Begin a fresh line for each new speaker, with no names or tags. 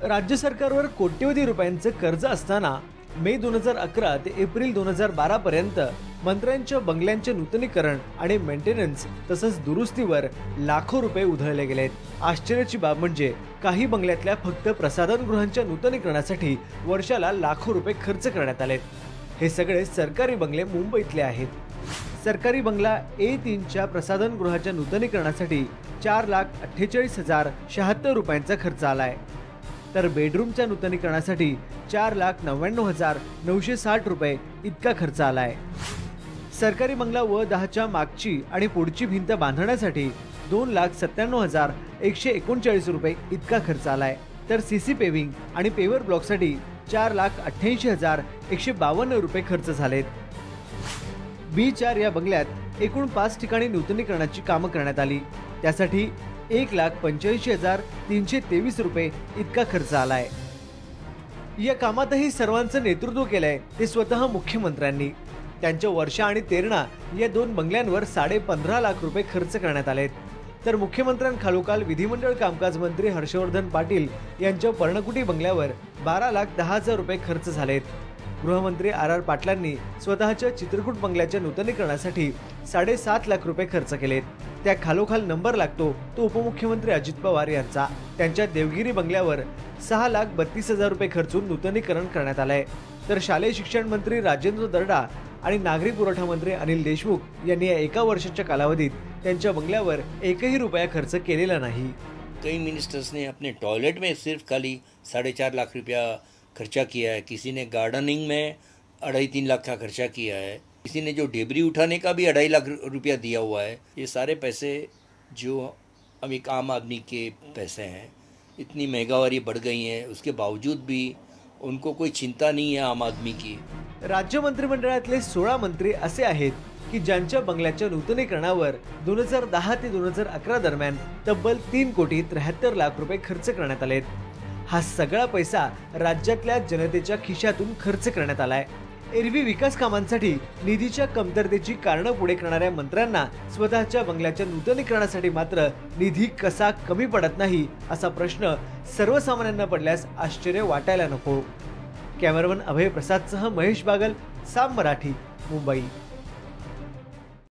राज्य सरकारवर कोट्यवधी रुपयांचे कर्ज असताना मे 2011 ते एप्रिल 2012 पर्यंत मंत्र्यांच्या बंगल्यांचे नूतनीकरण आणि मेंटेनन्स तसंच दुरुस्तीवर लाखो रुपये उधळले गेलेत। आश्चर्याची बाब म्हणजे काही बंगल्यातल्या फक्त प्रसाधनगृहांच्या नूतनीकरणासाठी वर्षाला लाखो रुपये खर्च करण्यात आलेत। हे सगळे सरकारी बंगले मुंबईतले आहेत। सरकारी बंगला A3च्या प्रसाधनगृहाच्या नूतनीकरणासाठी 4,48,076 रुपयांचा खर्च आलाय, तर बेडरूमच्या नूतनीकरणासाठी 4,99,960 रुपये इतका खर्च आलाय। सरकारी बंगला W10च्या मागची आणि पुढची भिंत बांधण्यासाठी 2,97,139 रुपये इतका खर्च आलाय, तर सीसी पेविंग आणि पेवर ब्लॉकसाठी 4,88,152 रुपये खर्च झालेत। B4 या बंगल्यात एकूण 5 ठिकाणी नूतनीकरणाची कामं करण्यात आली, त्यासाठी 1,85,323 रुपये इतका खर्च आलाय। या कामातही सर्वांचं नेतृत्व केलंय ते स्वतः मुख्यमंत्र्यांनी। त्यांच्या वर्षा आणि तेरणा या 2 बंगल्यांवर 15.5 लाख रुपये खर्च करण्यात आलेत, तर मुख्यमंत्र्यांखालोखाल विधिमंडळ कामकाज मंत्री हर्षवर्धन पाटील यांच्या पर्णकुटी बंगल्यावर 12,10,000 रुपये खर्च झालेत। गृहमंत्री RR पाटलांनी स्वतःच्या चित्रकूट बंगल्याच्या नूतनीकरणासाठी 7.5 लाख रुपये खर्च केलेत। त्या खालोखाल नंबर लागतो तो उपमुख्यमंत्री अजित पवार यांचा। त्यांच्या देवगिरी बंगल्यावर 6,32,000 रुपये खर्चून नूतनीकरण करण्यात आलंय, तर शालेय शिक्षण मंत्री राजेंद्र दर्डा आणि नागरी पुरवठा मंत्री अनिल देशमुख यांनी या एका वर्षाच्या कालावधीत त्यांच्या बंगल्यावर एकही रुपया खर्च केलेला नाही।
कई मिनिस्टर्स ने अपने टॉयलेट में सिर्फ खाली 4.5 लाख रुपया खर्चा किया है, किसी ने गार्डनिंग में 2.5-3 लाख का खर्चा किया है, किसी ने जो डेबरी उठाने का भी 2.5 लाख रुपया दिया हुआ है। ये सारे पैसे जो हम एक आम आदमी के पैसे हैं। इतनी महंगाई बढ़ गई है, उसके बावजूद भी उनको कोई चिंता नहीं है आम आदमी की।
राज्य मंत्रिमंडळातले 16 मंत्री असे आहेत की ज्यांच्या बंगल्याच्या नूतनीकरणावर 2010 ते 2011 दरम्यान तब्बल 3,73 लाख रुपये खर्च करण्यात आलेत। हा सगळा पैसा राज्यातल्या जनतेच्या खिशातून खर्च करण्यात आलाय। एरवी विकास कामांसाठी निधीच्या कमतरतेची कारणं पुढे करणाऱ्या मंत्र्यांना स्वतःच्या बंगल्याच्या नूतनीकरणासाठी मात्र निधी कसा कमी पडत नाही असा प्रश्न सर्वसामान्यांना पडल्यास आश्चर्य वाटायला नको। कॅमेरामन अभय प्रसादसह महेश बागल, साम मराठी, मुंबई।